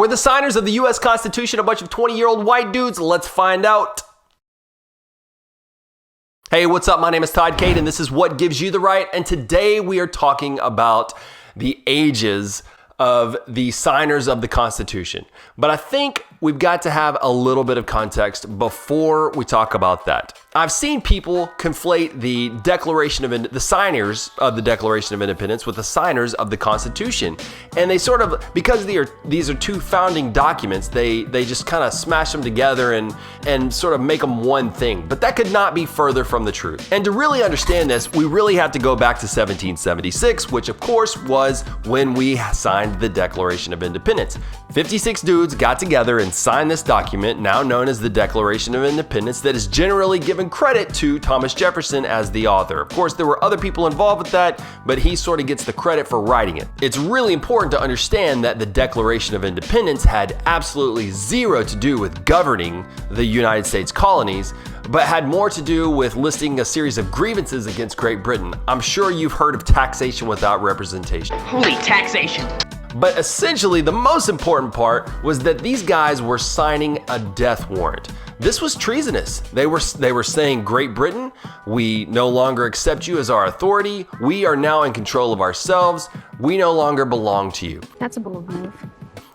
Were the signers of the US Constitution a bunch of 20-year-old white dudes? Let's find out. Hey, what's up? My name is Todd Cade, and this is What Gives You the Right. And today we are talking about the ages of the signers of the Constitution. But I think we've got to have a little bit of context before we talk about that. I've seen people conflate the signers of the Declaration of Independence with the signers of the Constitution. And they sort of, because these are two founding documents, they just kind of smash them together and sort of make them one thing. But that could not be further from the truth. And to really understand this, we really have to go back to 1776, which of course was when we signed the Declaration of Independence. 56 dudes got together and signed this document, now known as the Declaration of Independence, that is generally given credit to Thomas Jefferson as the author. Of course, there were other people involved with that, but he sort of gets the credit for writing it. It's really important to understand that the Declaration of Independence had absolutely zero to do with governing the United States colonies, but had more to do with listing a series of grievances against Great Britain. I'm sure you've heard of taxation without representation. Holy taxation! But essentially, the most important part was that these guys were signing a death warrant. This was treasonous. They were saying, Great Britain, we no longer accept you as our authority. We are now in control of ourselves. We no longer belong to you. That's a bold move.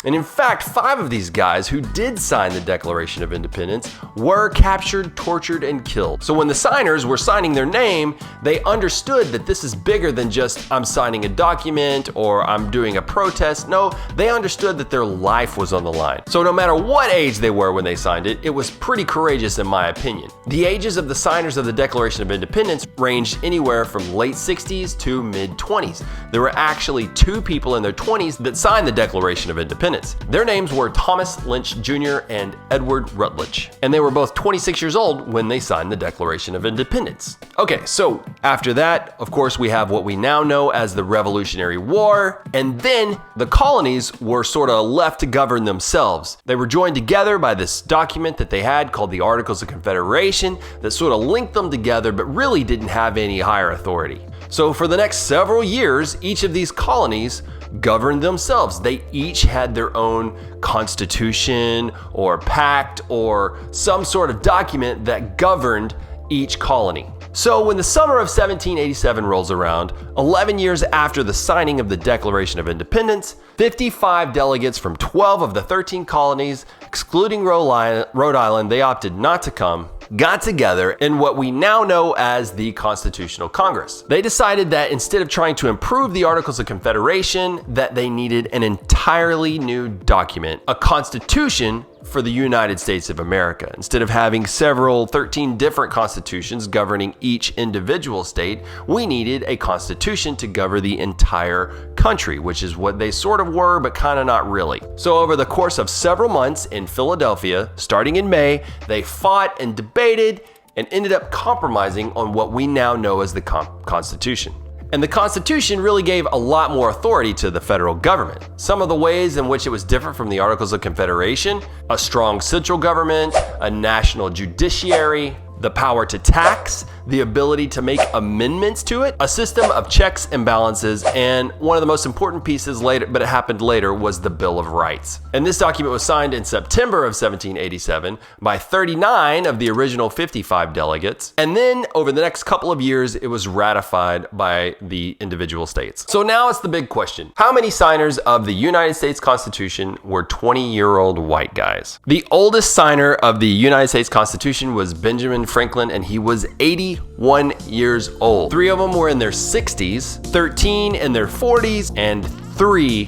And in fact, 5 of these guys who did sign the Declaration of Independence were captured, tortured, and killed. So when the signers were signing their name, they understood that this is bigger than just I'm signing a document or I'm doing a protest. No, they understood that their life was on the line. So no matter what age they were when they signed it, it was pretty courageous in my opinion. The ages of the signers of the Declaration of Independence ranged anywhere from late 60s to mid 20s. There were actually 2 people in their 20s that signed the Declaration of Independence. Their names were Thomas Lynch Jr. and Edward Rutledge, and they were both 26 years old when they signed the Declaration of Independence. Okay, so after that, of course, we have what we now know as the Revolutionary War, and then the colonies were sort of left to govern themselves. They were joined together by this document that they had called the Articles of Confederation that sort of linked them together, but really didn't have any higher authority. So for the next several years, each of these colonies governed themselves. They each had their own constitution or pact or some sort of document that governed each colony. So when the summer of 1787 rolls around, 11 years after the signing of the Declaration of Independence, 55 delegates from 12 of the 13 colonies, excluding Rhode Island, they opted not to come, got together in what we now know as the Constitutional Congress. They decided that instead of trying to improve the Articles of Confederation, that they needed an entirely new document, a constitution for the United States of America. Instead of having 13 different constitutions governing each individual state, we needed a constitution to govern the entire country, which is what they sort of were, but kind of not really. So over the course of several months in Philadelphia, starting in May, they fought and debated and ended up compromising on what we now know as the Constitution. And the Constitution really gave a lot more authority to the federal government. Some of the ways in which it was different from the Articles of Confederation: a strong central government, a national judiciary, the power to tax, the ability to make amendments to it, a system of checks and balances, and one of the most important pieces later, but it happened later, was the Bill of Rights. And this document was signed in September of 1787 by 39 of the original 55 delegates. And then over the next couple of years, it was ratified by the individual states. So now it's the big question. How many signers of the United States Constitution were 20-year-old white guys? The oldest signer of the United States Constitution was Benjamin Franklin, and he was 81 years old. 3 of them were in their 60s, 13 in their 40s, and 3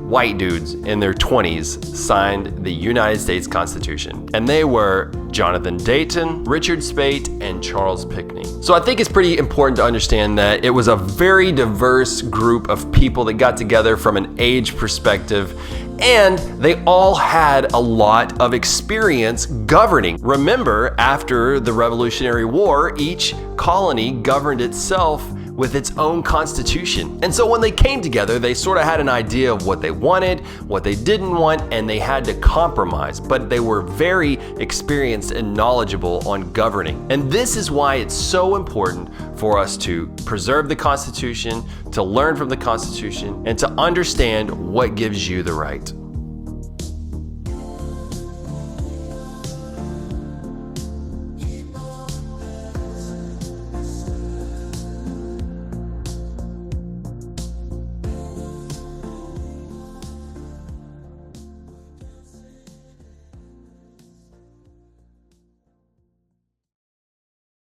white dudes in their 20s signed the United States Constitution. And they were Jonathan Dayton, Richard Speight, and Charles Pinckney. So I think it's pretty important to understand that it was a very diverse group of people that got together from an age perspective, and they all had a lot of experience governing. Remember, after the Revolutionary War, each colony governed itself with its own constitution. And so when they came together, they sort of had an idea of what they wanted, what they didn't want, and they had to compromise. But they were very experienced and knowledgeable on governing. And this is why it's so important for us to preserve the Constitution, to learn from the Constitution, and to understand what gives you the right.